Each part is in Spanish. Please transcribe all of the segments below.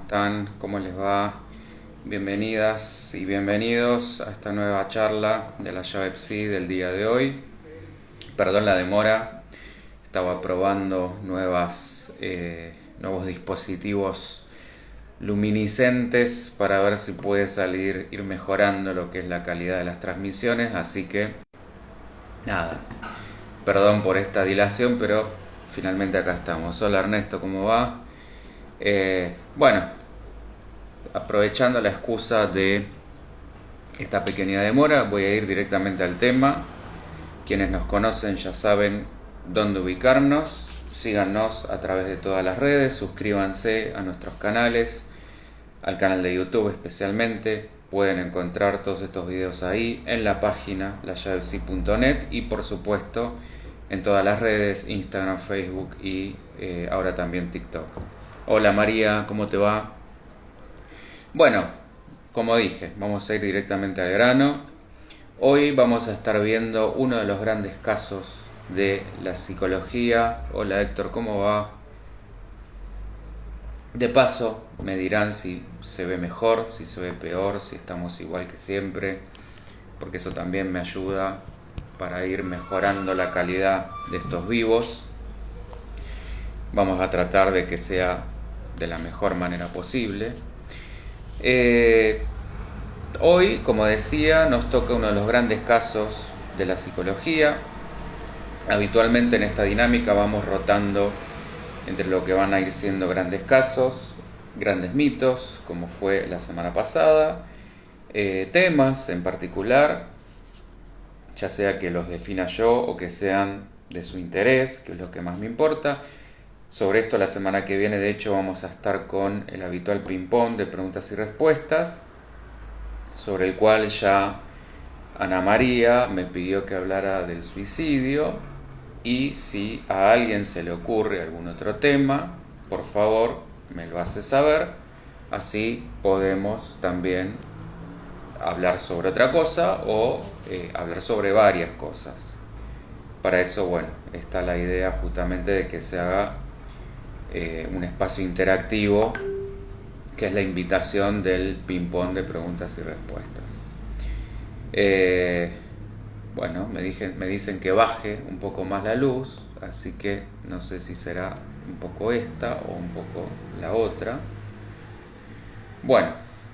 están? ¿Cómo les va? Bienvenidas y bienvenidos a esta nueva charla de la llave Psi del día de hoy. Perdón la demora, estaba probando nuevos dispositivos luminiscentes para ver si puede ir mejorando lo que es la calidad de las transmisiones, así que nada, perdón por esta dilación, pero finalmente acá estamos. Hola Ernesto, ¿cómo va? Bueno, aprovechando la excusa de esta pequeña demora, voy a ir directamente al tema. Quienes nos conocen ya saben dónde ubicarnos. Síganos a través de todas las redes, suscríbanse a nuestros canales, al canal de YouTube especialmente. Pueden encontrar todos estos videos ahí en la página layavepsi.net y por supuesto en todas las redes, Instagram, Facebook y ahora también TikTok. Hola María, ¿cómo te va? Bueno, como dije, vamos a ir directamente al grano. Hoy vamos a estar viendo uno de los grandes casos de la psicología. Hola Héctor, ¿cómo va? De paso, me dirán si se ve mejor, si se ve peor, si estamos igual que siempre, porque eso también me ayuda para ir mejorando la calidad de estos vivos. Vamos a tratar de que sea de la mejor manera posible. Hoy, como decía, nos toca uno de los grandes casos de la psicología. Habitualmente en esta dinámica vamos rotando entre lo que van a ir siendo grandes casos, grandes mitos, como fue la semana pasada, temas en particular, ya sea que los defina yo o que sean de su interés, que es lo que más me importa. Sobre esto la semana que viene, de hecho, vamos a estar con el habitual ping-pong de preguntas y respuestas, sobre el cual ya Ana María me pidió que hablara del suicidio, y si a alguien se le ocurre algún otro tema, por favor me lo hace saber, así podemos también hablar sobre otra cosa o hablar sobre varias cosas. Para eso, bueno, está la idea justamente de que se haga un espacio interactivo, que es la invitación del ping-pong de preguntas y respuestas. Bueno, me dicen que baje un poco más la luz, así que no sé si será un poco esta o un poco la otra. Bueno,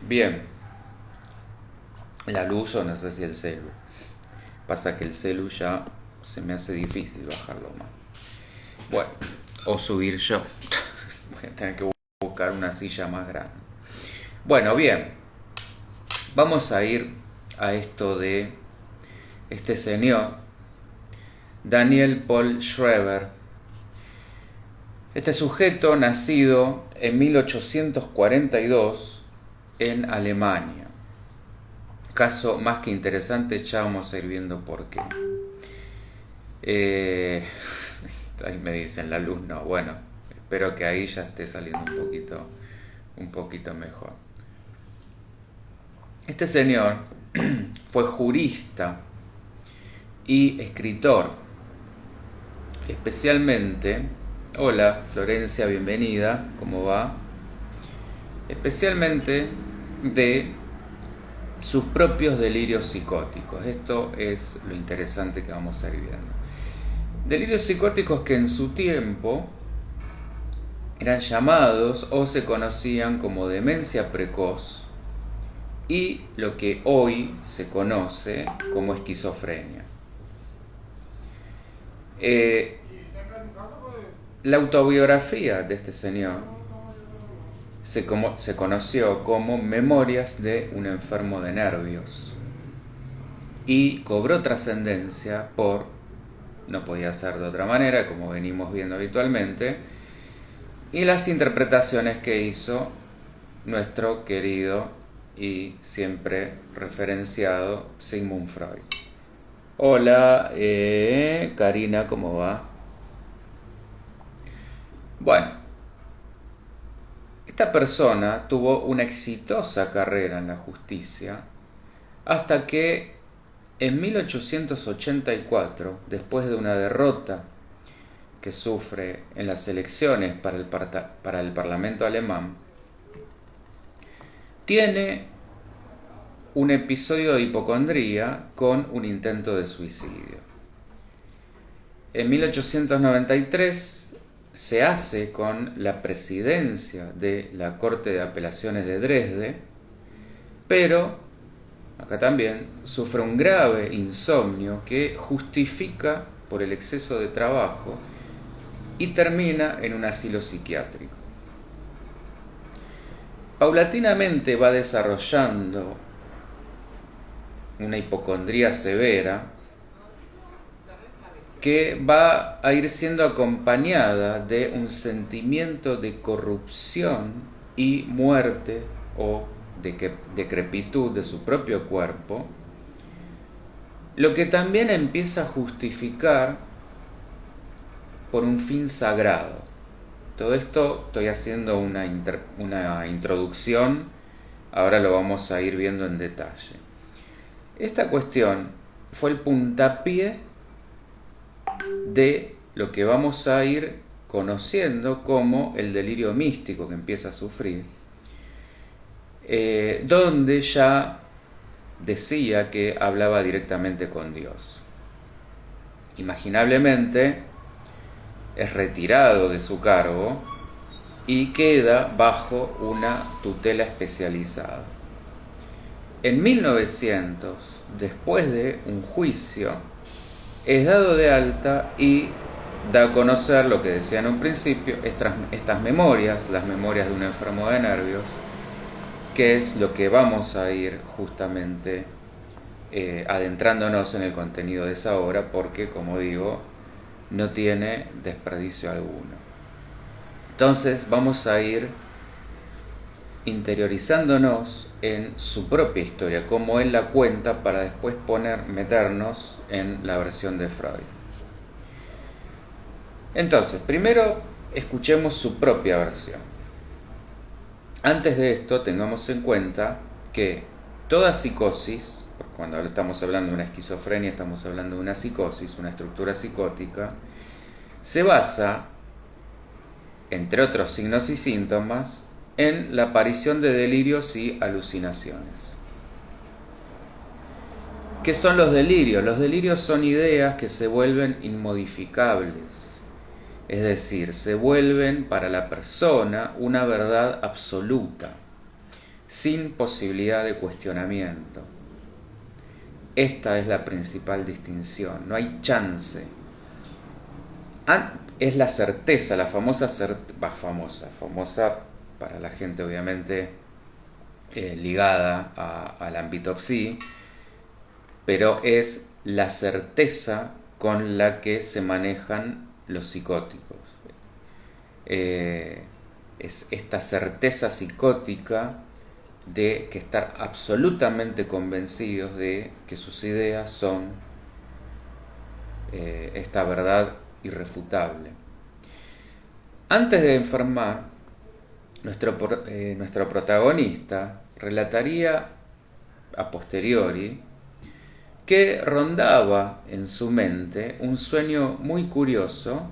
bien, la luz o no sé si el celu. Pasa que el celu ya se me hace difícil bajarlo más. Bueno, o subir yo. Voy a tener que buscar una silla más grande. Bueno, bien, vamos a ir a esto de este señor, Daniel Paul Schreber. Este sujeto, nacido en 1842 en Alemania. Caso más que interesante, ya vamos a ir viendo por qué. Ahí me dicen la luz, no, bueno, espero que ahí ya esté saliendo un poquito mejor. Este señor fue jurista y escritor, especialmente, hola Florencia, bienvenida, ¿cómo va? Especialmente de sus propios delirios psicóticos. Esto es lo interesante que vamos a ir viendo. Delirios psicóticos que en su tiempo eran llamados o se conocían como demencia precoz y lo que hoy se conoce como esquizofrenia. La autobiografía de este señor se conoció como Memorias de un enfermo de nervios y cobró trascendencia por, no podía ser de otra manera, como venimos viendo habitualmente, y las interpretaciones que hizo nuestro querido y siempre referenciado Sigmund Freud. Hola, Karina, ¿cómo va? Bueno, esta persona tuvo una exitosa carrera en la justicia hasta que en 1884, después de una derrota que sufre en las elecciones para el Parlamento alemán, tiene un episodio de hipocondría con un intento de suicidio. En 1893 se hace con la presidencia de la Corte de Apelaciones de Dresde, pero acá también sufre un grave insomnio que justifica por el exceso de trabajo y termina en un asilo psiquiátrico. Paulatinamente va desarrollando una hipocondría severa que va a ir siendo acompañada de un sentimiento de corrupción y muerte o de decrepitud de su propio cuerpo, lo que también empieza a justificar por un fin sagrado. Todo esto estoy haciendo una introducción, ahora lo vamos a ir viendo en detalle. Esta cuestión fue el puntapié de lo que vamos a ir conociendo como el delirio místico que empieza a sufrir, donde ya decía que hablaba directamente con Dios. Imaginablemente es retirado de su cargo y queda bajo una tutela especializada. En 1900, después de un juicio, es dado de alta y da a conocer lo que decía en un principio, estas memorias, las memorias de un enfermo de nervios, que es lo que vamos a ir justamente adentrándonos en el contenido de esa obra, porque, como digo, no tiene desperdicio alguno. Entonces vamos a ir interiorizándonos en su propia historia, como él la cuenta, para después meternos en la versión de Freud. Entonces, primero escuchemos su propia versión. Antes de esto, tengamos en cuenta que toda psicosis, cuando estamos hablando de una esquizofrenia, estamos hablando de una psicosis, una estructura psicótica, se basa, entre otros signos y síntomas, en la aparición de delirios y alucinaciones. ¿Qué son los delirios? Los delirios son ideas que se vuelven inmodificables, es decir, se vuelven para la persona una verdad absoluta, sin posibilidad de cuestionamiento. Esta es la principal distinción, no hay chance. Es la certeza, la famosa para la gente obviamente ligada al ámbito psi, pero es la certeza con la que se manejan los psicóticos. Es esta certeza psicótica de que estar absolutamente convencidos de que sus ideas son esta verdad irrefutable. Antes de enfermar, nuestro protagonista relataría a posteriori que rondaba en su mente un sueño muy curioso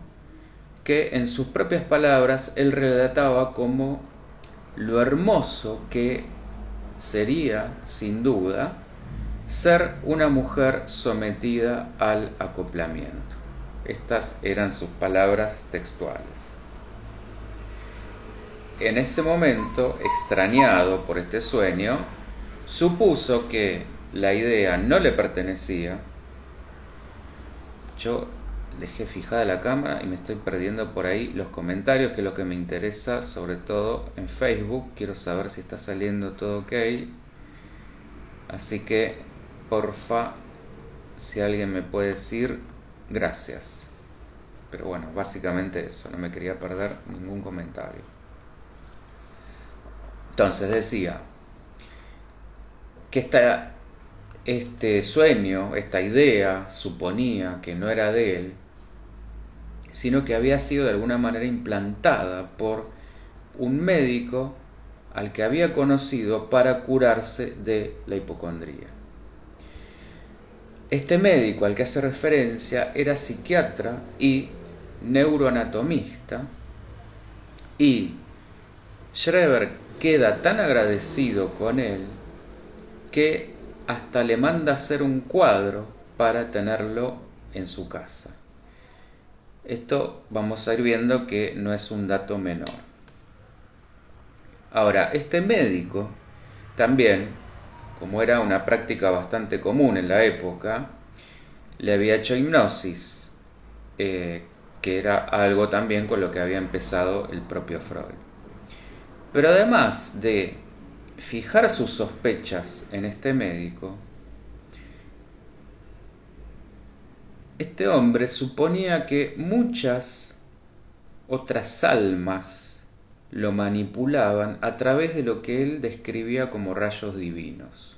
que, en sus propias palabras, él relataba como lo hermoso que sería, sin duda, ser una mujer sometida al acoplamiento. Estas eran sus palabras textuales. En ese momento, extrañado por este sueño, supuso que la idea no le pertenecía. Yo dejé fijada la cámara y me estoy perdiendo por ahí los comentarios, que es lo que me interesa, sobre todo en Facebook. Quiero saber si está saliendo todo ok. Así que, porfa, si alguien me puede decir, gracias. Pero bueno, básicamente eso, no me quería perder ningún comentario. Entonces decía que este sueño, esta idea, suponía que no era de él, sino que había sido de alguna manera implantada por un médico al que había conocido para curarse de la hipocondría. Este médico al que hace referencia era psiquiatra y neuroanatomista, y Schreber queda tan agradecido con él que hasta le manda hacer un cuadro para tenerlo en su casa. Esto vamos a ir viendo que no es un dato menor. Ahora, este médico también, como era una práctica bastante común en la época, le había hecho hipnosis, que era algo también con lo que había empezado el propio Freud. Pero además de fijar sus sospechas en este médico, este hombre suponía que muchas otras almas lo manipulaban a través de lo que él describía como rayos divinos.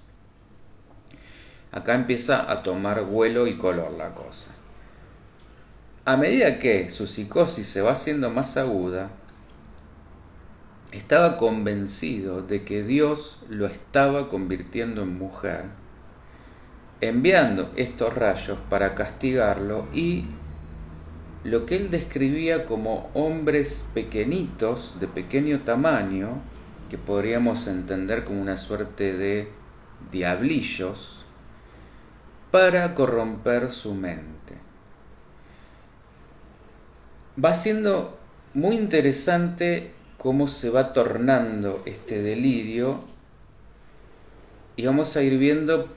Acá empieza a tomar vuelo y color la cosa. A medida que su psicosis se va haciendo más aguda, estaba convencido de que Dios lo estaba convirtiendo en mujer, enviando estos rayos para castigarlo, y lo que él describía como hombres pequeñitos, de pequeño tamaño, que podríamos entender como una suerte de diablillos, para corromper su mente. Va siendo muy interesante cómo se va tornando este delirio, y vamos a ir viendo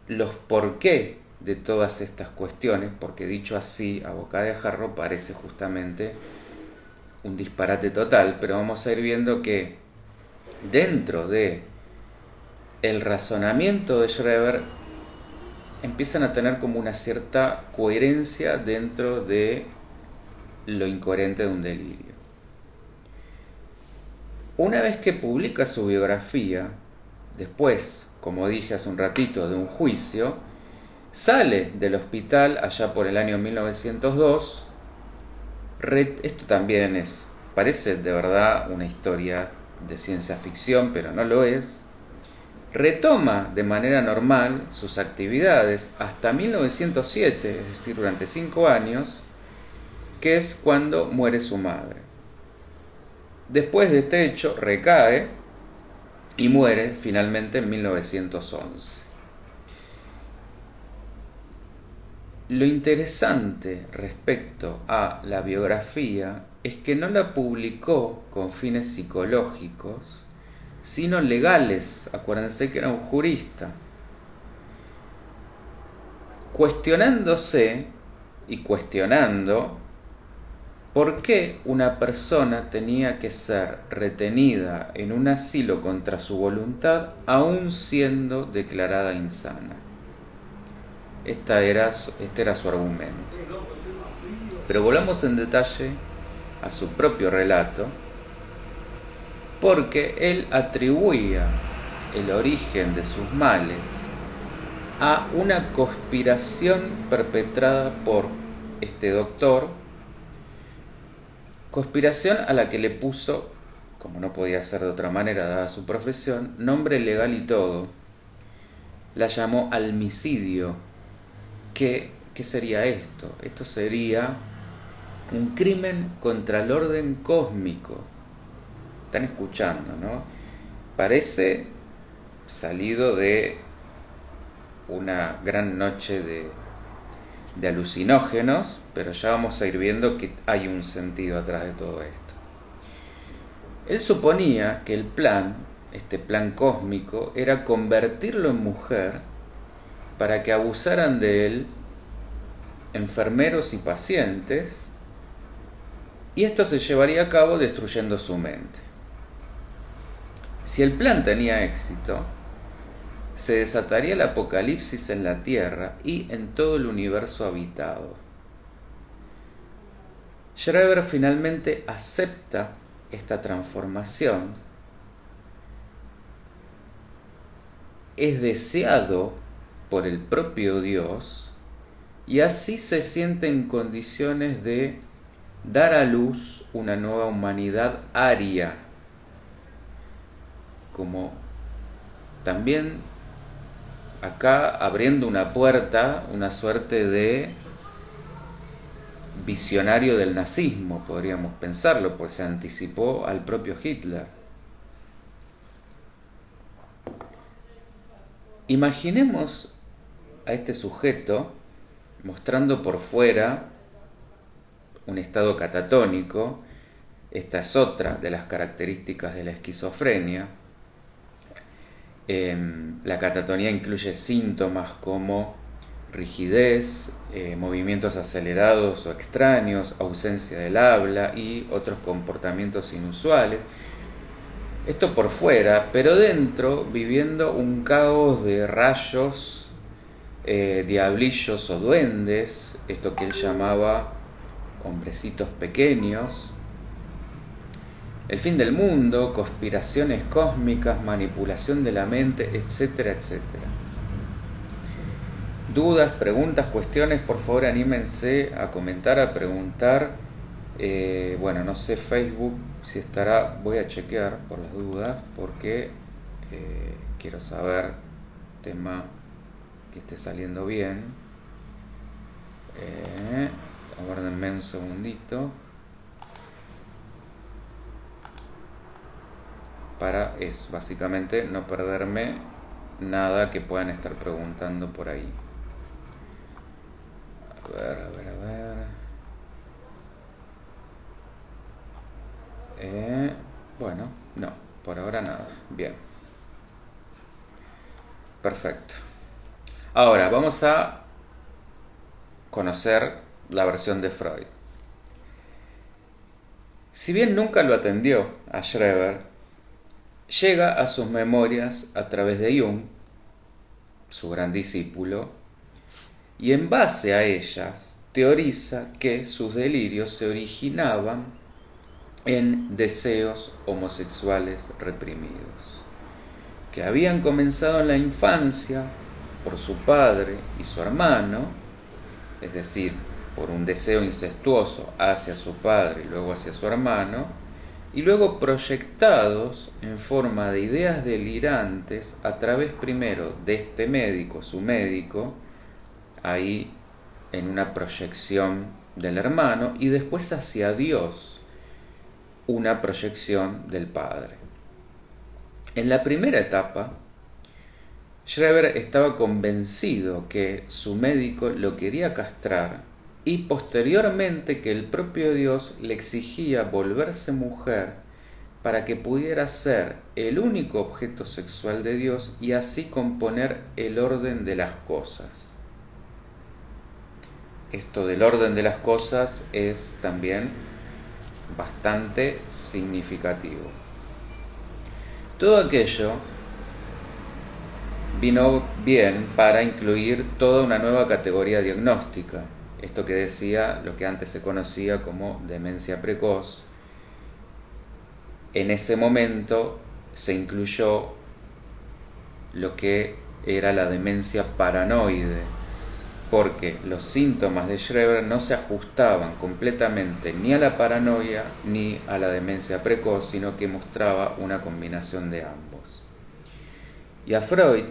los porqué de todas estas cuestiones, porque dicho así, a boca de jarro, parece justamente un disparate total, pero vamos a ir viendo que dentro de el razonamiento de Schreber empiezan a tener como una cierta coherencia dentro de lo incoherente de un delirio. Una vez que publica su biografía, después, como dije hace un ratito, de un juicio, sale del hospital allá por el año 1902. Esto también parece de verdad una historia de ciencia ficción, pero no lo es. Retoma de manera normal sus actividades hasta 1907, es decir, durante 5 años, que es cuando muere su madre. Después de este hecho, recae y muere finalmente en 1911. Lo interesante respecto a la biografía es que no la publicó con fines psicológicos, sino legales. Acuérdense que era un jurista. Cuestionándose y cuestionando por qué una persona tenía que ser retenida en un asilo contra su voluntad, aun siendo declarada insana. Este era su argumento. Pero volvamos en detalle a su propio relato, porque él atribuía el origen de sus males a una conspiración perpetrada por este doctor, conspiración a la que le puso, como no podía ser de otra manera dada su profesión, nombre legal y todo. La llamó almicidio. ¿Qué sería esto? Esto sería un crimen contra el orden cósmico. Están escuchando, ¿no? Parece salido de una gran noche de alucinógenos, pero ya vamos a ir viendo que hay un sentido atrás de todo esto. Él suponía que el plan, este plan cósmico, era convertirlo en mujer para que abusaran de él enfermeros y pacientes, y esto se llevaría a cabo destruyendo su mente. Si el plan tenía éxito, se desataría el apocalipsis en la Tierra y en todo el universo habitado. Schreber finalmente acepta esta transformación, es deseado por el propio Dios, y así se siente en condiciones de dar a luz una nueva humanidad aria, como también acá abriendo una puerta, una suerte de visionario del nazismo, podríamos pensarlo, pues se anticipó al propio Hitler. Imaginemos a este sujeto mostrando por fuera un estado catatónico. Esta es otra de las características de la esquizofrenia. La catatonía incluye síntomas como rigidez, movimientos acelerados o extraños, ausencia del habla y otros comportamientos inusuales. Esto por fuera, pero dentro viviendo un caos de rayos, diablillos o duendes, esto que él llamaba hombrecitos pequeños, el fin del mundo, conspiraciones cósmicas, manipulación de la mente, etcétera, etcétera. Dudas, preguntas, cuestiones, por favor anímense a comentar, a preguntar. Bueno, no sé Facebook si estará, voy a chequear por las dudas, porque quiero saber, tema que esté saliendo bien. Aguárdenme un segundito. Para básicamente no perderme nada que puedan estar preguntando por ahí. A ver. Bueno, no, por ahora nada. Bien. Perfecto. Ahora vamos a conocer la versión de Freud. Si bien nunca lo atendió a Schreber, llega a sus memorias a través de Jung, su gran discípulo, y en base a ellas teoriza que sus delirios se originaban en deseos homosexuales reprimidos, que habían comenzado en la infancia por su padre y su hermano, es decir, por un deseo incestuoso hacia su padre y luego hacia su hermano, y luego proyectados en forma de ideas delirantes a través primero de este médico, su médico, ahí en una proyección del hermano, y después hacia Dios, una proyección del padre. En la primera etapa, Schreber estaba convencido que su médico lo quería castrar y posteriormente que el propio Dios le exigía volverse mujer para que pudiera ser el único objeto sexual de Dios y así componer el orden de las cosas. Esto del orden de las cosas es también bastante significativo. Todo aquello vino bien para incluir toda una nueva categoría diagnóstica. Esto que decía, lo que antes se conocía como demencia precoz. En ese momento se incluyó lo que era la demencia paranoide, porque los síntomas de Schreber no se ajustaban completamente ni a la paranoia ni a la demencia precoz, sino que mostraba una combinación de ambos. Y a Freud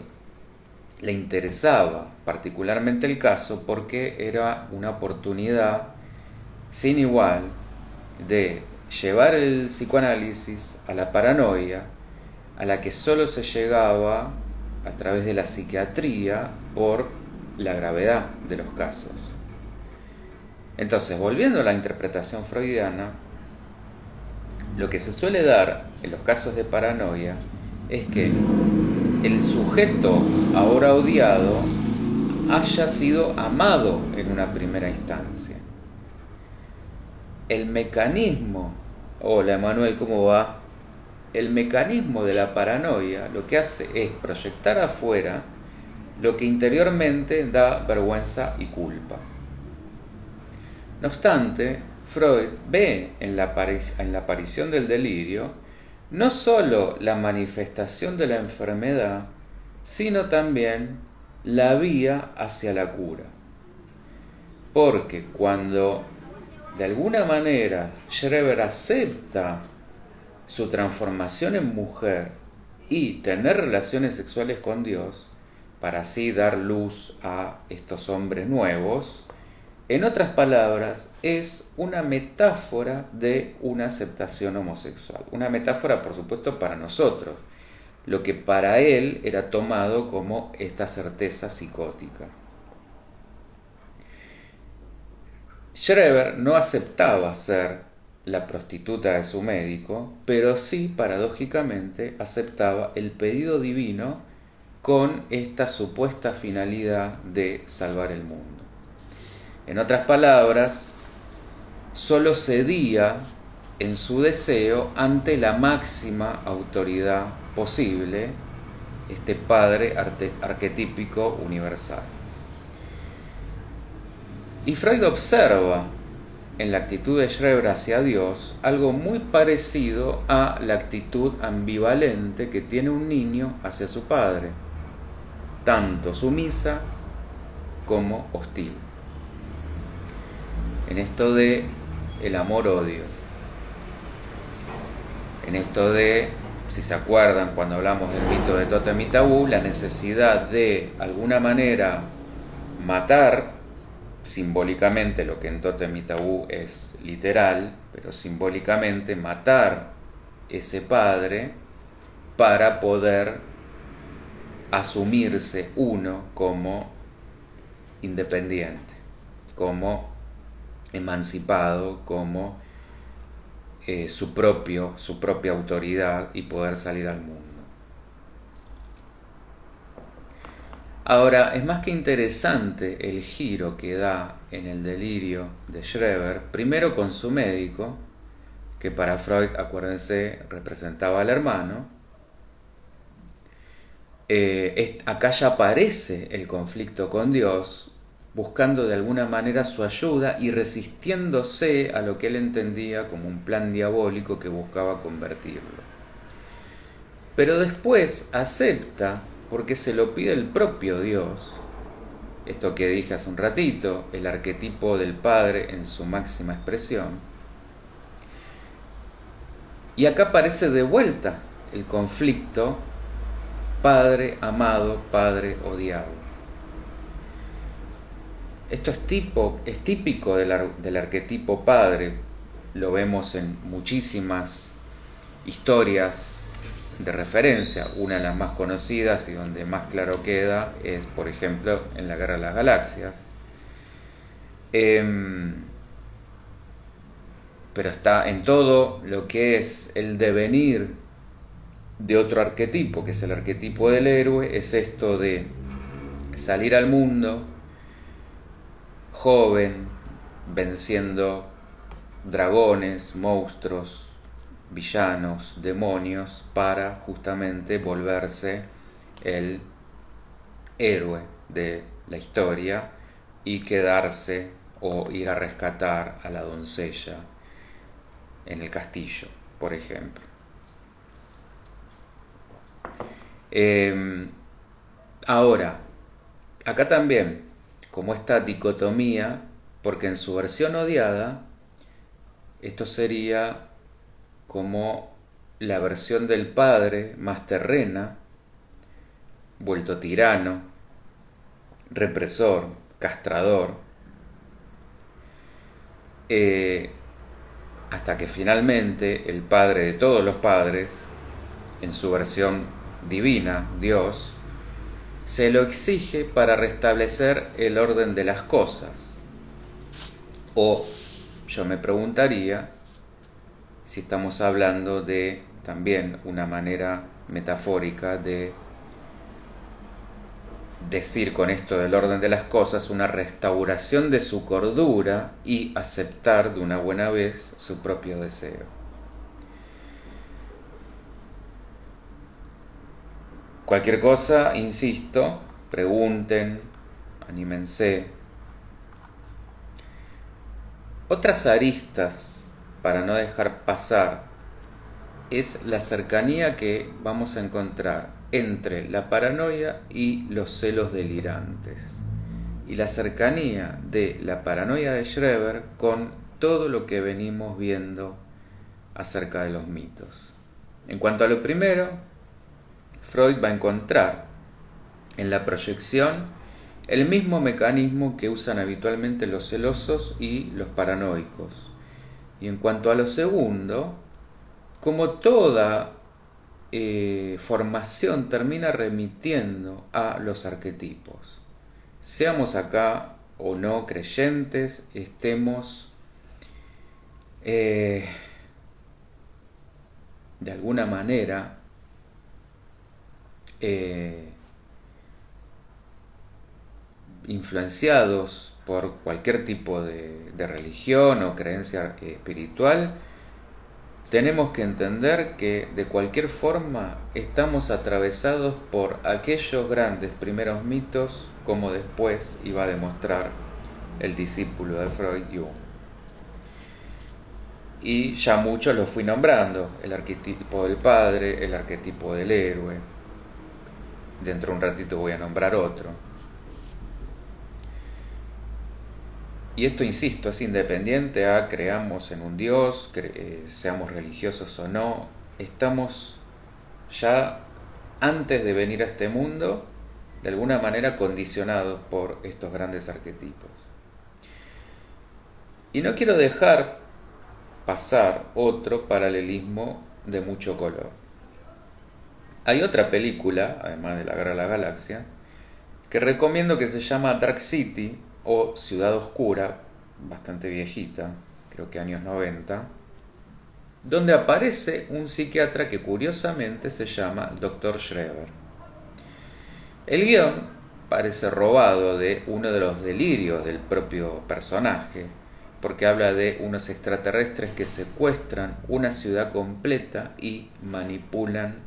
le interesaba particularmente el caso porque era una oportunidad sin igual de llevar el psicoanálisis a la paranoia, a la que solo se llegaba a través de la psiquiatría por la gravedad de los casos. Entonces, volviendo a la interpretación freudiana, lo que se suele dar en los casos de paranoia es que el sujeto ahora odiado haya sido amado en una primera instancia. El mecanismo, hola Emanuel, ¿cómo va? El mecanismo de la paranoia lo que hace es proyectar afuera lo que interiormente da vergüenza y culpa. No obstante, Freud ve en la aparición del delirio no sólo la manifestación de la enfermedad, sino también la vía hacia la cura. Porque cuando de alguna manera Schreber acepta su transformación en mujer y tener relaciones sexuales con Dios, para así dar luz a estos hombres nuevos, en otras palabras, es una metáfora de una aceptación homosexual. Una metáfora, por supuesto, para nosotros. lo que para él era tomado como esta certeza psicótica. Schreber no aceptaba ser la prostituta de su médico, pero sí, paradójicamente, aceptaba el pedido divino con esta supuesta finalidad de salvar el mundo. En otras palabras, solo cedía en su deseo ante la máxima autoridad posible, este padre arquetípico universal. Y Freud observa en la actitud de Schreber hacia Dios algo muy parecido a la actitud ambivalente que tiene un niño hacia su padre, tanto sumisa como hostil. En esto de el amor-odio, en esto de, si se acuerdan cuando hablamos del mito de Tótem y Tabú, la necesidad de alguna manera matar simbólicamente, lo que en Tótem y Tabú es literal, pero simbólicamente matar ese padre para poder asumirse uno como independiente, como emancipado, como su propia autoridad y poder salir al mundo. Ahora, es más que interesante el giro que da en el delirio de Schreber, primero con su médico, que para Freud, acuérdense, representaba al hermano. Acá ya aparece el conflicto con Dios, buscando de alguna manera su ayuda y resistiéndose a lo que él entendía como un plan diabólico que buscaba convertirlo. Pero después acepta, porque se lo pide el propio Dios, esto que dije hace un ratito, el arquetipo del Padre en su máxima expresión. Y acá aparece de vuelta el conflicto Padre amado, Padre odiado. Esto es típico del arquetipo padre, lo vemos en muchísimas historias de referencia. Una de las más conocidas y donde más claro queda es, por ejemplo, en la Guerra de las Galaxias. Pero está en todo lo que es el devenir de otro arquetipo, que es el arquetipo del héroe, es esto de salir al mundo joven, venciendo dragones, monstruos, villanos, demonios, para justamente volverse el héroe de la historia y quedarse o ir a rescatar a la doncella en el castillo, por ejemplo. Ahora, acá también, como esta dicotomía, porque en su versión odiada, esto sería como la versión del padre más terrena, vuelto tirano, represor, castrador, hasta que finalmente el padre de todos los padres, en su versión divina, Dios, se lo exige para restablecer el orden de las cosas. O yo me preguntaría si estamos hablando de también una manera metafórica de decir con esto del orden de las cosas una restauración de su cordura y aceptar de una buena vez su propio deseo. Cualquier cosa, insisto, pregunten, anímense. Otras aristas para no dejar pasar es la cercanía que vamos a encontrar entre la paranoia y los celos delirantes, y la cercanía de la paranoia de Schreber con todo lo que venimos viendo acerca de los mitos. En cuanto a lo primero, Freud va a encontrar en la proyección el mismo mecanismo que usan habitualmente los celosos y los paranoicos. Y en cuanto a lo segundo, como toda formación termina remitiendo a los arquetipos. Seamos acá o no creyentes, estemos de alguna manera influenciados por cualquier tipo de religión o creencia espiritual, tenemos que entender que de cualquier forma estamos atravesados por aquellos grandes primeros mitos, como después iba a demostrar el discípulo de Freud, Jung. Y ya muchos los fui nombrando: el arquetipo del padre, el arquetipo del héroe. Dentro de un ratito voy a nombrar otro. Y esto, insisto, es independiente a creamos en un Dios, seamos religiosos o no. Estamos ya, antes de venir a este mundo, de alguna manera condicionados por estos grandes arquetipos. Y no quiero dejar pasar otro paralelismo de mucho color. Hay otra película, además de La Guerra de la Galaxia, que recomiendo, que se llama Dark City o Ciudad Oscura, bastante viejita, creo que años 90, donde aparece un psiquiatra que curiosamente se llama Dr. Schreber. El guión parece robado de uno de los delirios del propio personaje, porque habla de unos extraterrestres que secuestran una ciudad completa y manipulan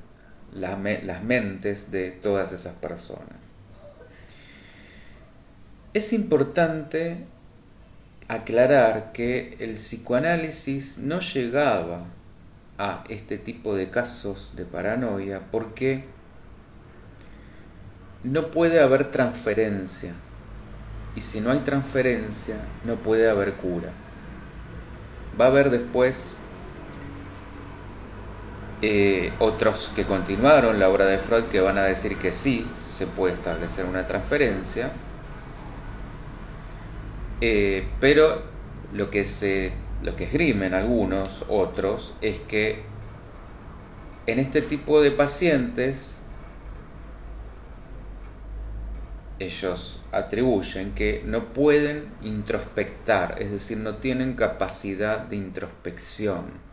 las mentes de todas esas personas. Es importante aclarar que el psicoanálisis no llegaba a este tipo de casos de paranoia porque no puede haber transferencia, y si no hay transferencia no puede haber cura. Va a haber después otros que continuaron la obra de Freud que van a decir que sí se puede establecer una transferencia, pero lo que esgrimen algunos otros es que en este tipo de pacientes ellos atribuyen que no pueden introspectar, es decir, no tienen capacidad de introspección.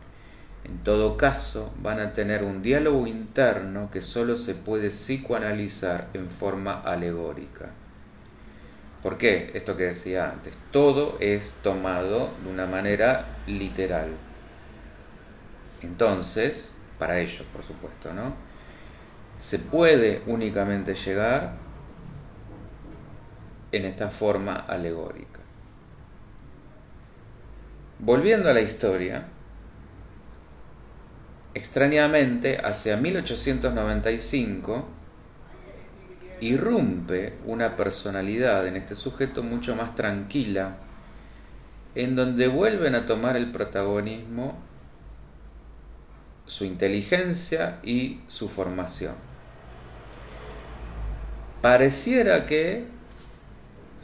En todo caso, van a tener un diálogo interno que solo se puede psicoanalizar en forma alegórica. ¿Por qué? Esto que decía antes, todo es tomado de una manera literal. Entonces, para ellos, por supuesto, ¿no? Se puede únicamente llegar en esta forma alegórica. Volviendo a la historia, extrañamente, hacia 1895, irrumpe una personalidad en este sujeto mucho más tranquila, en donde vuelven a tomar el protagonismo su inteligencia y su formación. Pareciera que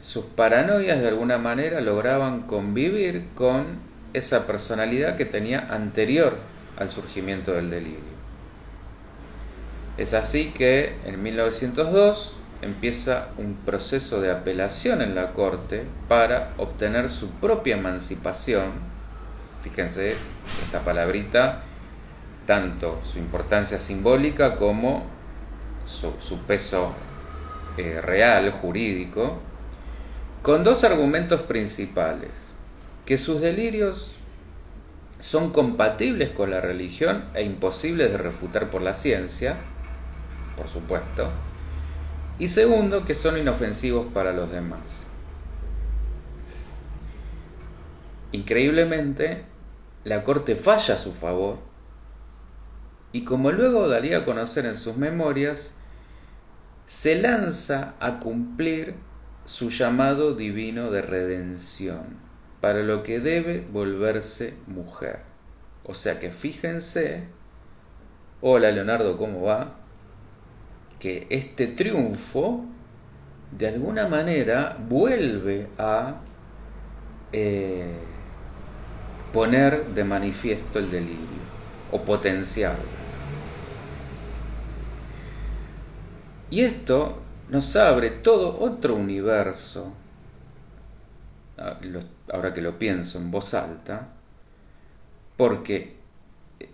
sus paranoias de alguna manera lograban convivir con esa personalidad que tenía anterior al surgimiento del delirio. Es así que en 1902 empieza un proceso de apelación en la corte para obtener su propia emancipación. Fíjense esta palabrita, tanto su importancia simbólica como su peso real, jurídico, con dos argumentos principales: que sus delirios son compatibles con la religión e imposibles de refutar por la ciencia, por supuesto, y segundo, que son inofensivos para los demás. Increíblemente, la corte falla a su favor, y como luego daría a conocer en sus memorias, se lanza a cumplir su llamado divino de redención, para lo que debe volverse mujer. O sea que fíjense, hola Leonardo, ¿cómo va?, que este triunfo de alguna manera vuelve a poner de manifiesto el delirio, o potenciarlo. Y esto nos abre todo otro universo, ahora que lo pienso en voz alta, porque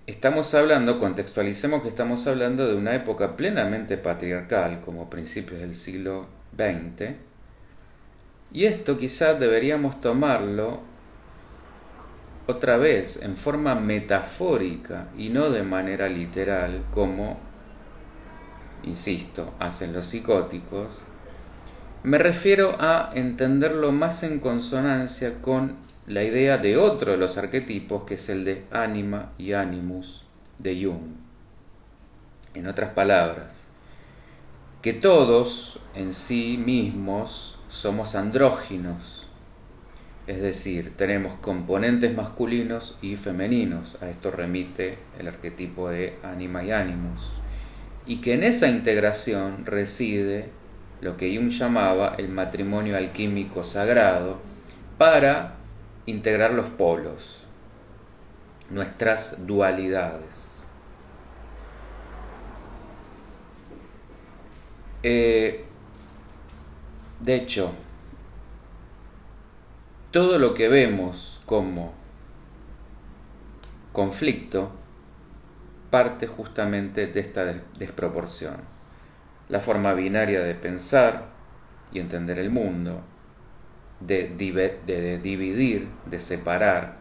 estamos hablando, contextualicemos que estamos hablando de una época plenamente patriarcal, como principios del siglo XX, y esto quizás deberíamos tomarlo otra vez en forma metafórica y no de manera literal, como, insisto, hacen los psicóticos. Me refiero a entenderlo más en consonancia con la idea de otro de los arquetipos, que es el de ánima y animus de Jung. En otras palabras, que todos en sí mismos somos andróginos, es decir, tenemos componentes masculinos y femeninos. A esto remite el arquetipo de ánima y animus, y que en esa integración reside lo que Jung llamaba el matrimonio alquímico sagrado, para integrar los polos, nuestras dualidades. De hecho, todo lo que vemos como conflicto parte justamente de esta desproporción. La forma binaria de pensar y entender el mundo, de dividir, de separar,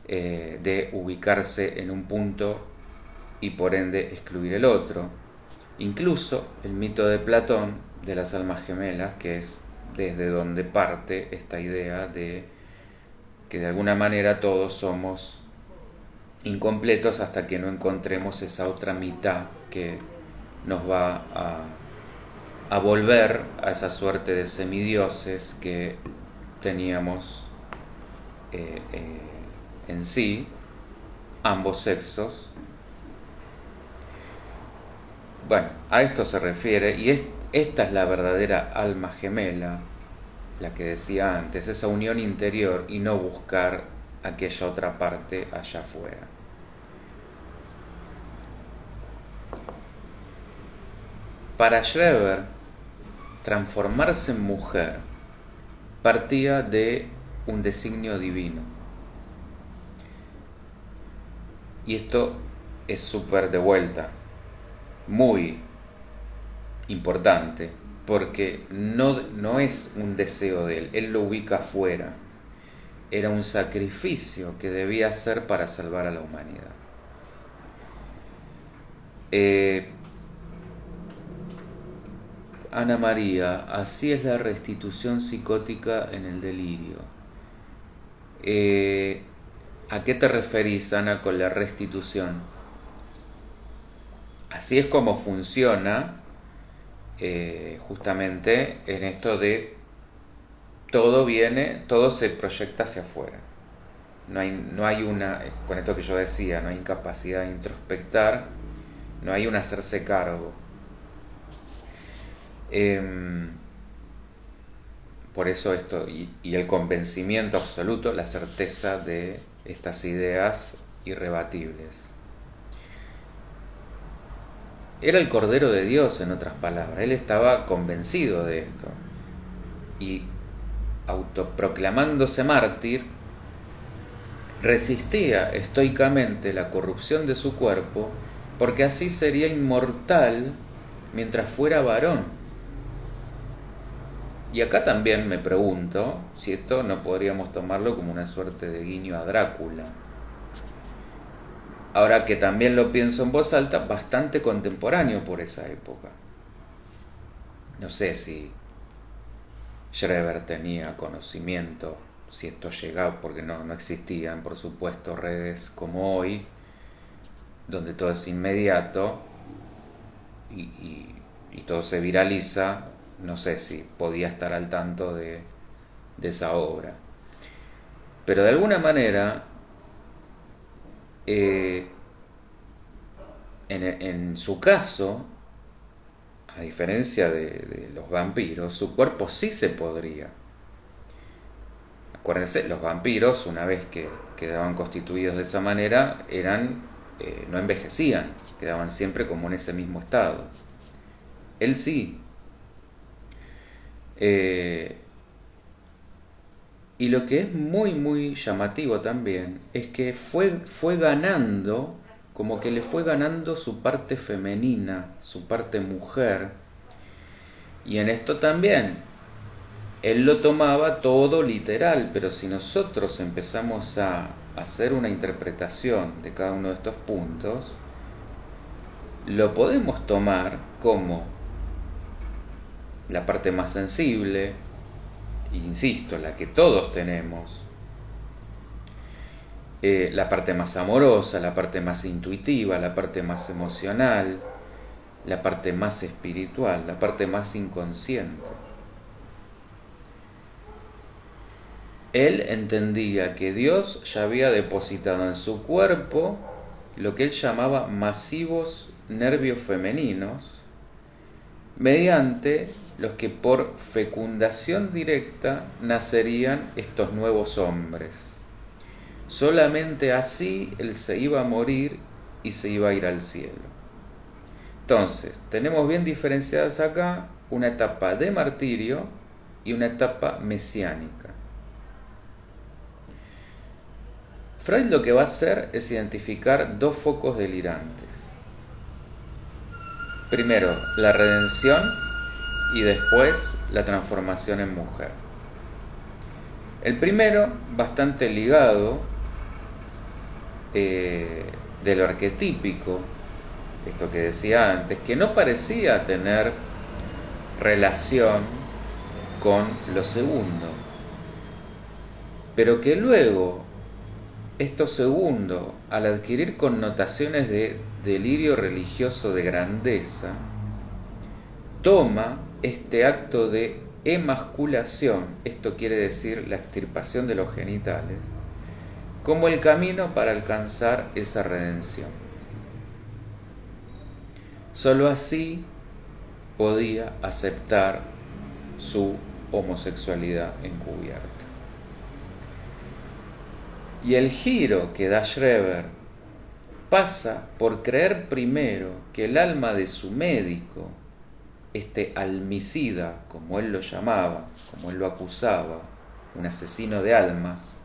de ubicarse en un punto y por ende excluir el otro. Incluso el mito de Platón de las almas gemelas, que es desde donde parte esta idea de que de alguna manera todos somos incompletos hasta que no encontremos esa otra mitad que nos va a volver a esa suerte de semidioses que teníamos en sí, ambos sexos. Bueno, a esto se refiere, y esta es la verdadera alma gemela, la que decía antes, esa unión interior y no buscar aquella otra parte allá afuera. Para Schreber, transformarse en mujer partía de un designio divino. Y esto es súper de vuelta, muy importante, porque no es un deseo de él lo ubica afuera. Era un sacrificio que debía hacer para salvar a la humanidad. Ana María, así es la restitución psicótica en el delirio. ¿A qué te referís, Ana, con la restitución? Así es como funciona justamente en esto de todo se proyecta hacia afuera. No hay una, con esto que yo decía, no hay incapacidad de introspectar, no hay un hacerse cargo. Por eso esto, y el convencimiento absoluto, la certeza de estas ideas irrebatibles. Era el Cordero de Dios, en otras palabras. Él estaba convencido de esto. Y autoproclamándose mártir, resistía estoicamente la corrupción de su cuerpo, porque así sería inmortal mientras fuera varón. Y acá también me pregunto si esto no podríamos tomarlo como una suerte de guiño a Drácula. Ahora que también lo pienso en voz alta, bastante contemporáneo por esa época. No sé si Schreber tenía conocimiento, si esto llegaba, porque no existían, por supuesto, redes como hoy, donde todo es inmediato y todo se viraliza. No sé si podía estar al tanto de esa obra. Pero de alguna manera, en su caso, a diferencia de los vampiros, su cuerpo sí se podría. Acuérdense, los vampiros, una vez que quedaban constituidos de esa manera, no envejecían, quedaban siempre como en ese mismo estado. Él sí. Y lo que es muy, muy llamativo también es que fue ganando, como que le fue ganando su parte femenina, su parte mujer. Y en esto también, él lo tomaba todo literal, pero si nosotros empezamos a hacer una interpretación de cada uno de estos puntos, lo podemos tomar como la parte más sensible, insisto, la que todos tenemos, la parte más amorosa, la parte más intuitiva, la parte más emocional, la parte más espiritual, la parte más inconsciente. Él entendía que Dios ya había depositado en su cuerpo lo que él llamaba masivos nervios femeninos, mediante los que por fecundación directa nacerían estos nuevos hombres. Solamente así él se iba a morir y se iba a ir al cielo. Entonces, tenemos bien diferenciadas acá una etapa de martirio y una etapa mesiánica. Freud lo que va a hacer es identificar dos focos delirantes. Primero, la redención y después la transformación en mujer. El primero, bastante ligado de lo arquetípico, esto que decía antes, que no parecía tener relación con lo segundo, pero que luego esto segundo, al adquirir connotaciones de delirio religioso de grandeza, toma este acto de emasculación, esto quiere decir la extirpación de los genitales, como el camino para alcanzar esa redención. Solo así podía aceptar su homosexualidad encubierta. Y el giro que da Schreber pasa por creer primero que el alma de su médico, este almicida, como él lo llamaba, como él lo acusaba, un asesino de almas,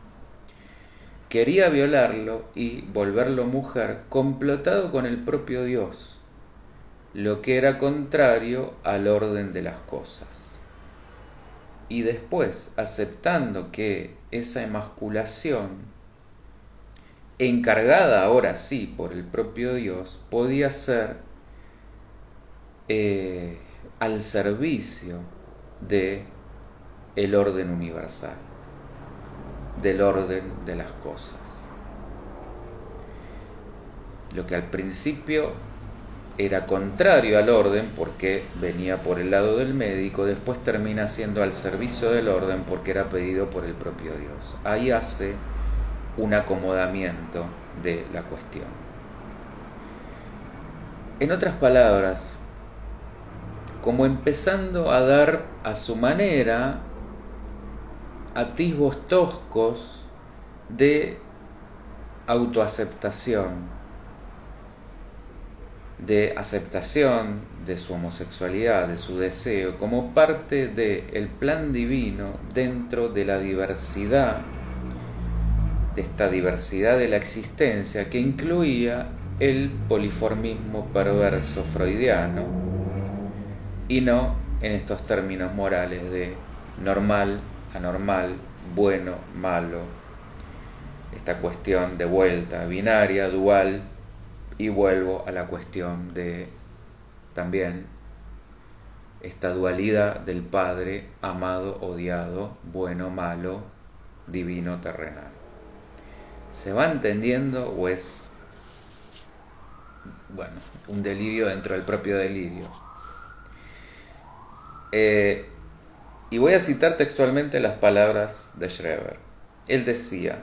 quería violarlo y volverlo mujer, complotado con el propio Dios, lo que era contrario al orden de las cosas. Y después, aceptando que esa emasculación, encargada ahora sí por el propio Dios, podía ser al servicio de el orden universal, del orden de las cosas. Lo que al principio era contrario al orden porque venía por el lado del médico, después termina siendo al servicio del orden porque era pedido por el propio Dios. Ahí hace un acomodamiento de la cuestión. En otras palabras, como empezando a dar a su manera atisbos toscos de autoaceptación, de aceptación de su homosexualidad, de su deseo, como parte del plan divino dentro de la diversidad, de esta diversidad de la existencia que incluía el poliformismo perverso freudiano y no en estos términos morales de normal, anormal, bueno, malo, esta cuestión de vuelta binaria, dual, y vuelvo a la cuestión de también esta dualidad del Padre amado, odiado, bueno, malo, divino, terrenal. ¿Se va entendiendo o es, bueno, un delirio dentro del propio delirio? Y voy a citar textualmente las palabras de Schreber. Él decía: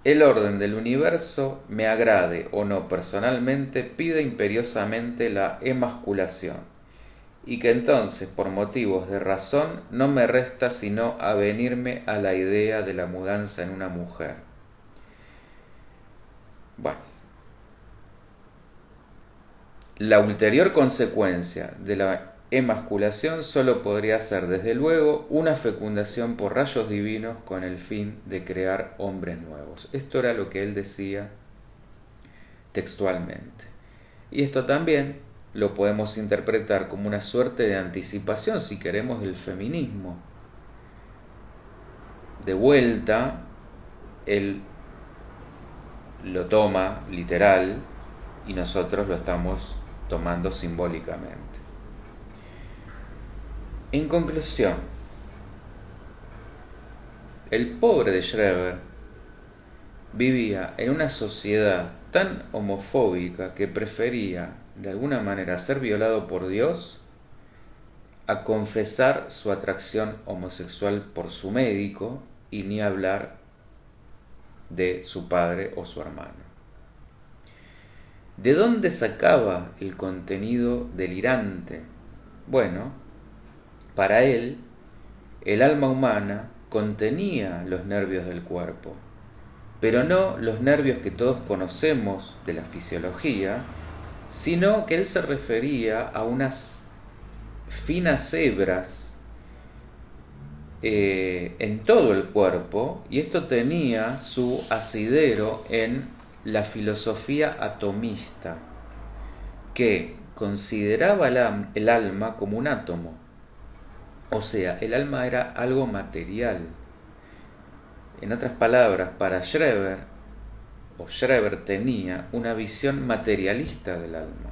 el orden del universo, me agrade o no personalmente, pide imperiosamente la emasculación, y que entonces, por motivos de razón, no me resta sino avenirme a la idea de la mudanza en una mujer. Bueno, la ulterior consecuencia de la emasculación solo podría ser, desde luego, una fecundación por rayos divinos con el fin de crear hombres nuevos. Esto era lo que él decía textualmente. Y esto también lo podemos interpretar como una suerte de anticipación, si queremos, del feminismo. De vuelta, él lo toma literal y nosotros lo estamos tomando simbólicamente. En conclusión, el pobre de Schreber vivía en una sociedad tan homofóbica que prefería, de alguna manera, ser violado por Dios a confesar su atracción homosexual por su médico, y ni hablar de su padre o su hermano. ¿De dónde sacaba el contenido delirante? Bueno, para él, el alma humana contenía los nervios del cuerpo, pero no los nervios que todos conocemos de la fisiología, sino que él se refería a unas finas hebras en todo el cuerpo, y esto tenía su asidero en la filosofía atomista, que consideraba el alma como un átomo. O sea, el alma era algo material. En otras palabras, para Schreber tenía una visión materialista del alma.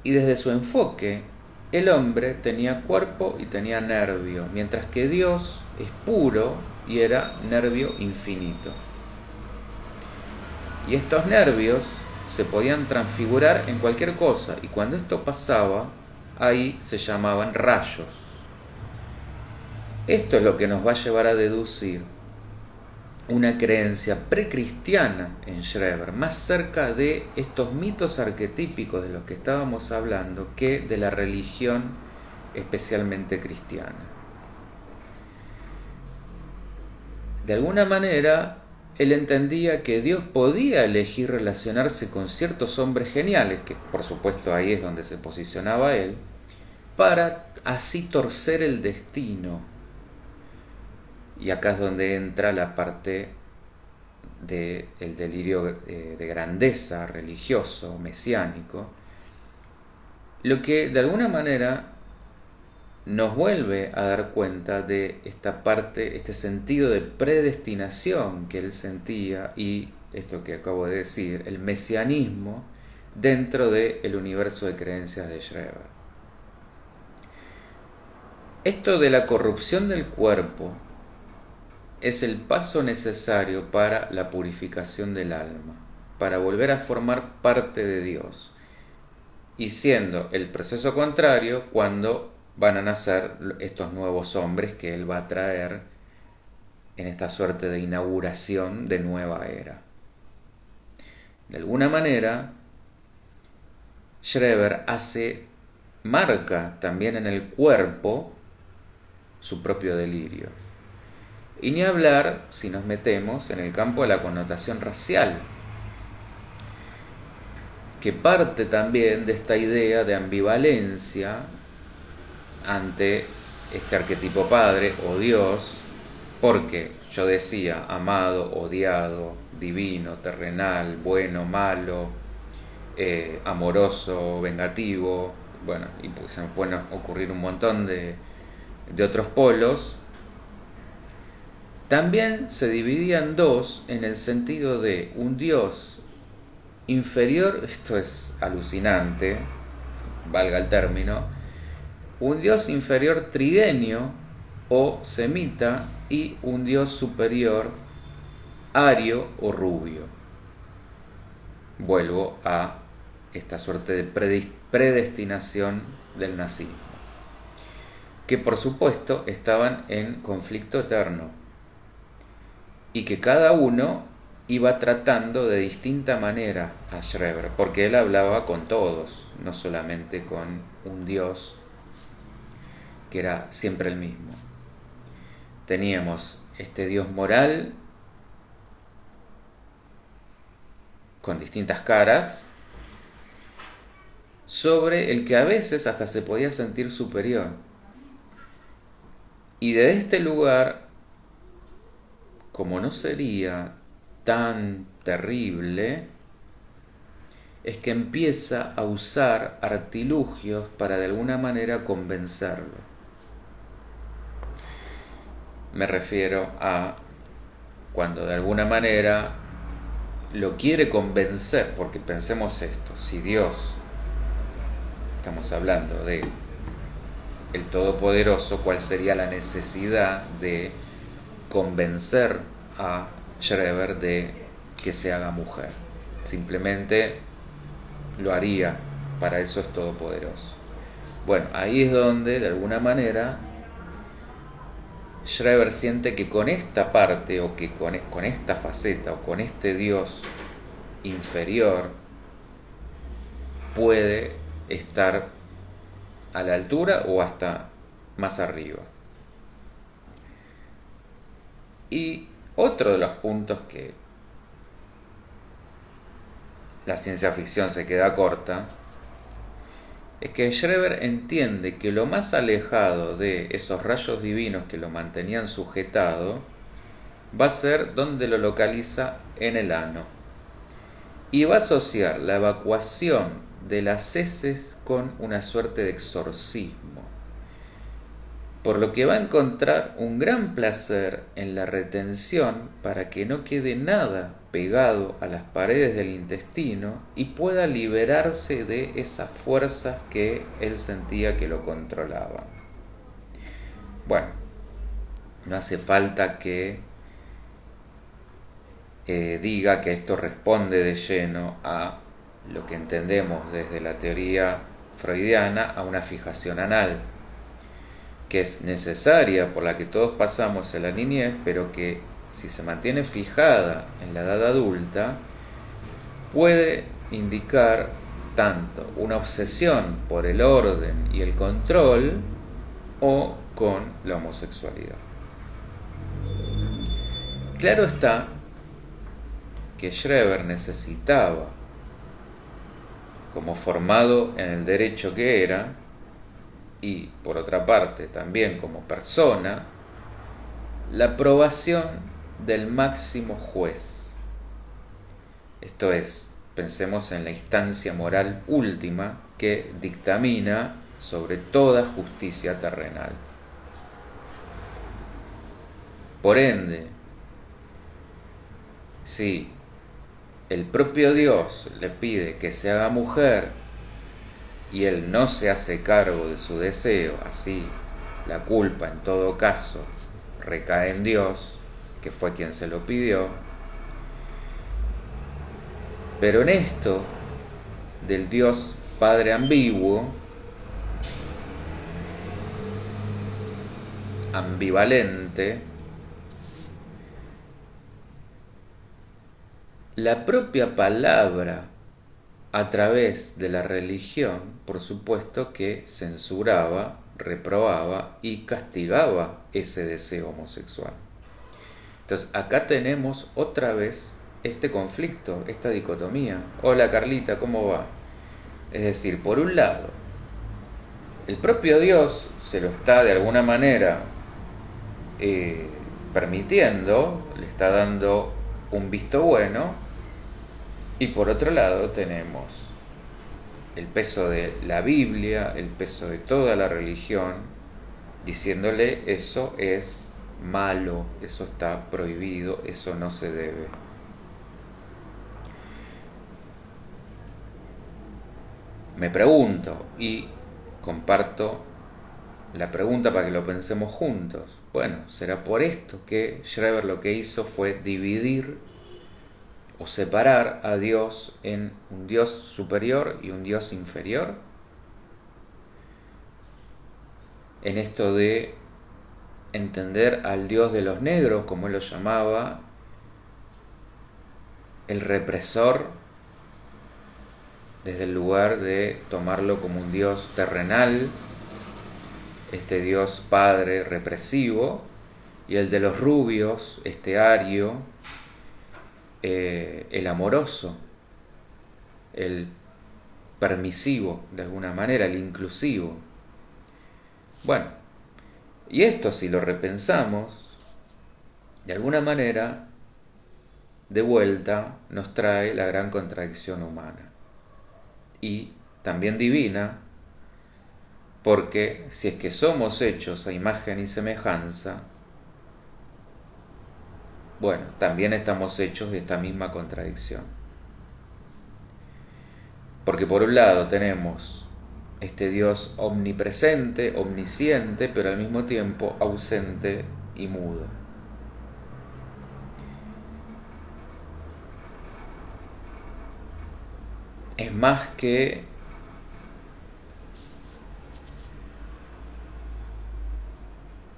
Y desde su enfoque, el hombre tenía cuerpo y tenía nervio, mientras que Dios es puro y era nervio infinito. Y estos nervios se podían transfigurar en cualquier cosa, y cuando esto pasaba, ahí se llamaban rayos. Esto es lo que nos va a llevar a deducir una creencia precristiana en Schreber, más cerca de estos mitos arquetípicos de los que estábamos hablando que de la religión especialmente cristiana. De alguna manera, él entendía que Dios podía elegir relacionarse con ciertos hombres geniales, que por supuesto ahí es donde se posicionaba él, para así torcer el destino. Y acá es donde entra la parte del delirio de grandeza religioso, mesiánico, lo que de alguna manera nos vuelve a dar cuenta de esta parte, este sentido de predestinación que él sentía, y esto que acabo de decir, el mesianismo dentro del universo de creencias de Schreber. Esto de la corrupción del cuerpo es el paso necesario para la purificación del alma, para volver a formar parte de Dios, y siendo el proceso contrario cuando van a nacer estos nuevos hombres que él va a traer en esta suerte de inauguración de nueva era. De alguna manera, Schreber marca también en el cuerpo su propio delirio. Y ni hablar si nos metemos en el campo de la connotación racial, que parte también de esta idea de ambivalencia ante este arquetipo padre o Dios, porque yo decía amado, odiado, divino, terrenal, bueno, malo, amoroso, vengativo, bueno, y pues se me pueden ocurrir un montón de otros polos. También se dividía en dos en el sentido de un Dios inferior, esto es alucinante, valga el término, un Dios inferior trigenio o semita y un Dios superior ario o rubio. Vuelvo a esta suerte de predestinación del nazismo, que por supuesto estaban en conflicto eterno, y que cada uno iba tratando de distinta manera a Schreber, porque él hablaba con todos, no solamente con un Dios que era siempre el mismo. Teníamos este Dios moral con distintas caras, sobre el que a veces hasta se podía sentir superior. Y de este lugar, como no sería tan terrible, es que empieza a usar artilugios para de alguna manera convencerlo. Me refiero a cuando de alguna manera lo quiere convencer, porque pensemos esto, si Dios, estamos hablando de el Todopoderoso, ¿cuál sería la necesidad de convencer a Schreber de que se haga mujer? Simplemente lo haría, para eso es todopoderoso. Bueno, ahí es donde de alguna manera Schreber siente que con esta parte, o que con esta faceta, o con este Dios inferior, puede estar a la altura o hasta más arriba. Y otro de los puntos que la ciencia ficción se queda corta es que Schreber entiende que lo más alejado de esos rayos divinos que lo mantenían sujetado va a ser donde lo localiza, en el ano, y va a asociar la evacuación de las heces con una suerte de exorcismo, por lo que va a encontrar un gran placer en la retención para que no quede nada pegado a las paredes del intestino y pueda liberarse de esas fuerzas que él sentía que lo controlaban. Bueno, no hace falta que diga que esto responde de lleno a lo que entendemos desde la teoría freudiana, a una fijación anal, que es necesaria, por la que todos pasamos en la niñez, pero que si se mantiene fijada en la edad adulta, puede indicar tanto una obsesión por el orden y el control o con la homosexualidad. Claro está que Schreber necesitaba, como formado en el derecho que era, y por otra parte también como persona, la aprobación del máximo juez. Esto es, pensemos en la instancia moral última que dictamina sobre toda justicia terrenal. Por ende, si el propio Dios le pide que se haga mujer y él no se hace cargo de su deseo, así la culpa en todo caso recae en Dios, que fue quien se lo pidió. Pero en esto del Dios Padre ambiguo, ambivalente, la propia palabra a través de la religión, por supuesto que censuraba, reprobaba y castigaba ese deseo homosexual. Entonces acá tenemos otra vez este conflicto, esta dicotomía. Hola Carlita, ¿cómo va? Es decir, por un lado, el propio Dios se lo está de alguna manera permitiendo, le está dando un visto bueno, y por otro lado tenemos el peso de la Biblia, el peso de toda la religión, diciéndole eso es malo, eso está prohibido, eso no se debe. Me pregunto, y comparto la pregunta para que lo pensemos juntos. Bueno, ¿será por esto que Schreber lo que hizo fue dividir o separar a Dios en un Dios superior y un Dios inferior? En esto de entender al Dios de los negros, como él lo llamaba, el represor, desde el lugar de tomarlo como un Dios terrenal, este Dios Padre represivo, y el de los rubios, este Ario, el amoroso, el permisivo de alguna manera, el inclusivo. Bueno, y esto si lo repensamos, de alguna manera, de vuelta nos trae la gran contradicción humana y también divina, porque si es que somos hechos a imagen y semejanza, bueno, también estamos hechos de esta misma contradicción. Porque por un lado tenemos este Dios omnipresente, omnisciente, pero al mismo tiempo ausente y mudo. Es más que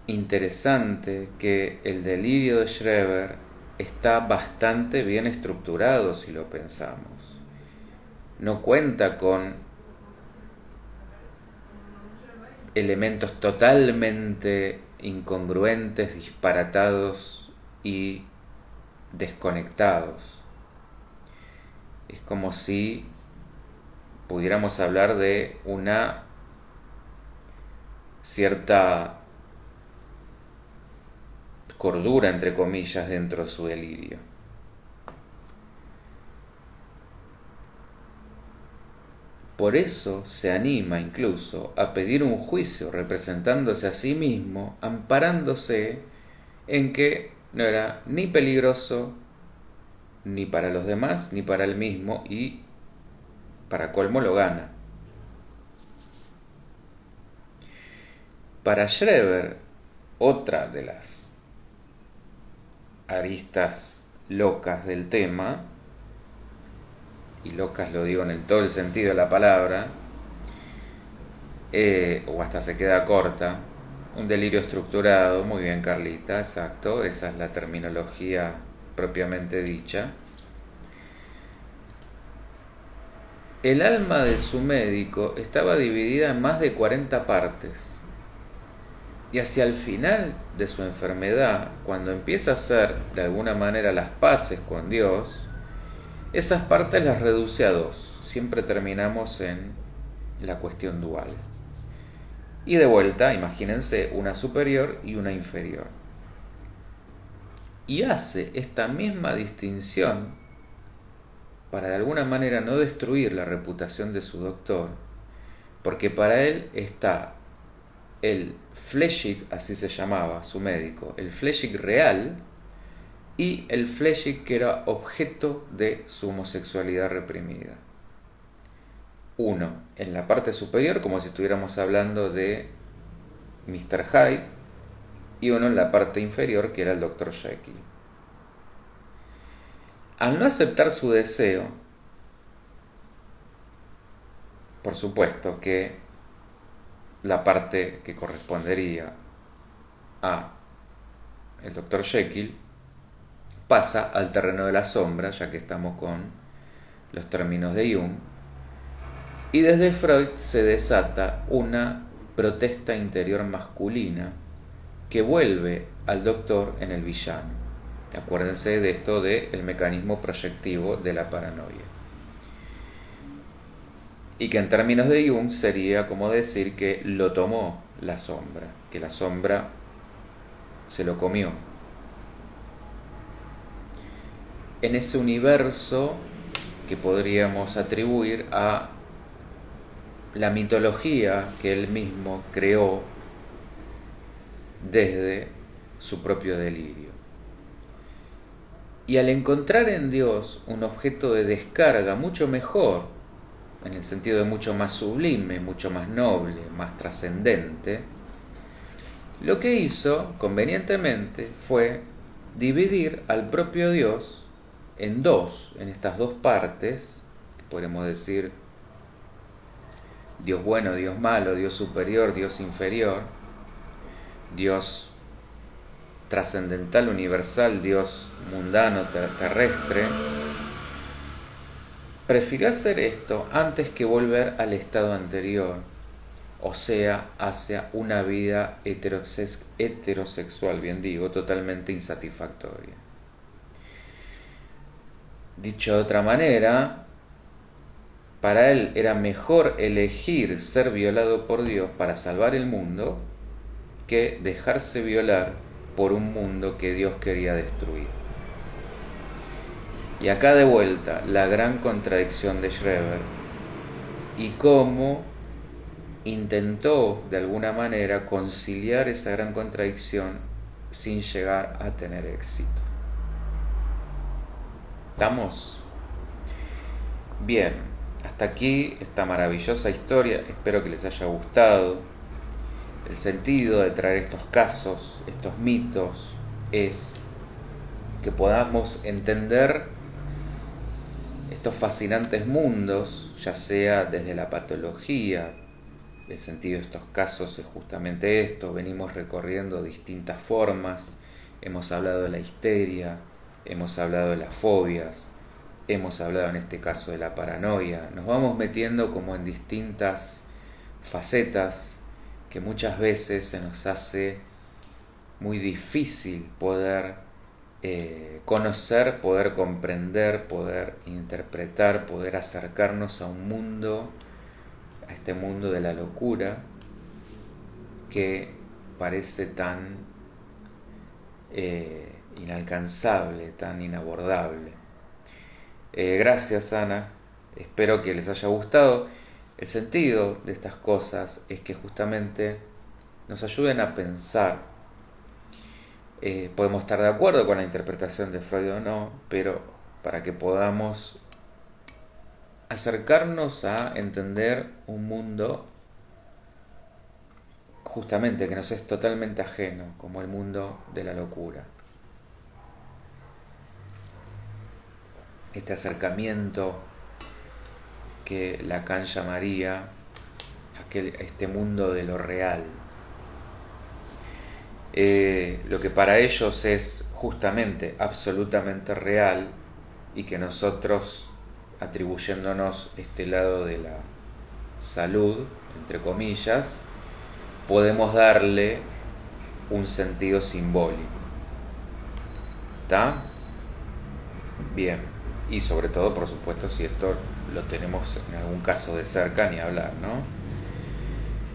interesante que el delirio de Schreber está bastante bien estructurado si lo pensamos. No cuenta con elementos totalmente incongruentes, disparatados y desconectados. Es como si pudiéramos hablar de una cierta cordura, entre comillas, dentro de su delirio. Por eso se anima incluso a pedir un juicio representándose a sí mismo, amparándose en que no era ni peligroso ni para los demás ni para él mismo, y para colmo lo gana. Para Schreber, otra de las aristas locas del tema, y locas lo digo en todo el sentido de la palabra, o hasta se queda corta, un delirio estructurado, muy bien Carlita, exacto, esa es la terminología propiamente dicha. El alma de su médico estaba dividida en más de 40 partes. Y hacia el final de su enfermedad, cuando empieza a hacer de alguna manera las paces con Dios, esas partes las reduce a dos. Siempre terminamos en la cuestión dual. Y de vuelta, imagínense, una superior y una inferior. Y hace esta misma distinción para de alguna manera no destruir la reputación de su doctor, porque para él está el Flechig, así se llamaba su médico, el Flechig real, y el Flechig que era objeto de su homosexualidad reprimida. Uno en la parte superior, como si estuviéramos hablando de Mr. Hyde, y uno en la parte inferior, que era el Dr. Jekyll. Al no aceptar su deseo, por supuesto que la parte que correspondería a el Dr. Jekyll pasa al terreno de la sombra, ya que estamos con los términos de Jung, y desde Freud se desata una protesta interior masculina que vuelve al doctor en el villano. Acuérdense de esto del mecanismo proyectivo de la paranoia. Y que en términos de Jung sería como decir que lo tomó la sombra, que la sombra se lo comió. En ese universo que podríamos atribuir a la mitología que él mismo creó desde su propio delirio. Y al encontrar en Dios un objeto de descarga mucho mejor, en el sentido de mucho más sublime, mucho más noble, más trascendente, lo que hizo convenientemente fue dividir al propio Dios en dos, en estas dos partes, que podemos decir Dios bueno, Dios malo, Dios superior, Dios inferior, Dios trascendental, universal, Dios mundano, terrestre. Prefirió hacer esto antes que volver al estado anterior, o sea, hacia una vida heterosexual, bien digo, totalmente insatisfactoria. Dicho de otra manera, para él era mejor elegir ser violado por Dios para salvar el mundo que dejarse violar por un mundo que Dios quería destruir. Y acá de vuelta la gran contradicción de Schreber y cómo intentó de alguna manera conciliar esa gran contradicción sin llegar a tener éxito. ¿Estamos? Bien, hasta aquí esta maravillosa historia, espero que les haya gustado. El sentido de traer estos casos, estos mitos, es que podamos entender estos fascinantes mundos, ya sea desde la patología. El sentido de estos casos es justamente esto. Venimos recorriendo distintas formas, hemos hablado de la histeria, hemos hablado de las fobias, hemos hablado en este caso de la paranoia. Nos vamos metiendo como en distintas facetas que muchas veces se nos hace muy difícil poder conocer, poder comprender, poder interpretar, poder acercarnos a un mundo, a este mundo de la locura que parece tan inalcanzable, tan inabordable. Gracias, Ana, espero que les haya gustado. El sentido de estas cosas es que justamente nos ayuden a pensar. Podemos estar de acuerdo con la interpretación de Freud o no, pero para que podamos acercarnos a entender un mundo justamente que nos es totalmente ajeno, como el mundo de la locura. Este acercamiento que Lacan llamaría este mundo de lo real. Lo que para ellos es justamente absolutamente real y que nosotros, atribuyéndonos este lado de la salud, entre comillas, podemos darle un sentido simbólico. ¿Está? Bien. Y sobre todo, por supuesto, si esto lo tenemos en algún caso de cerca, ni hablar, ¿no?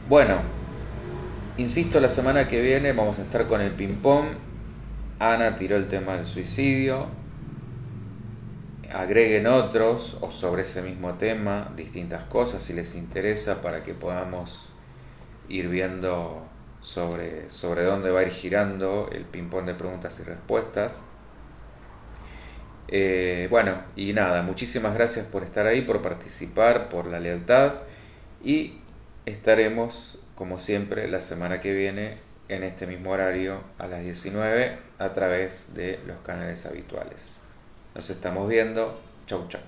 Bueno, insisto, la semana que viene vamos a estar con el ping-pong. Ana tiró el tema del suicidio. Agreguen otros o sobre ese mismo tema, distintas cosas si les interesa, para que podamos ir viendo sobre dónde va a ir girando el ping-pong de preguntas y respuestas. Bueno, y nada, muchísimas gracias por estar ahí, por participar, por la lealtad, y estaremos, como siempre, la semana que viene en este mismo horario a las 19 a través de los canales habituales. Nos estamos viendo. Chau, chau.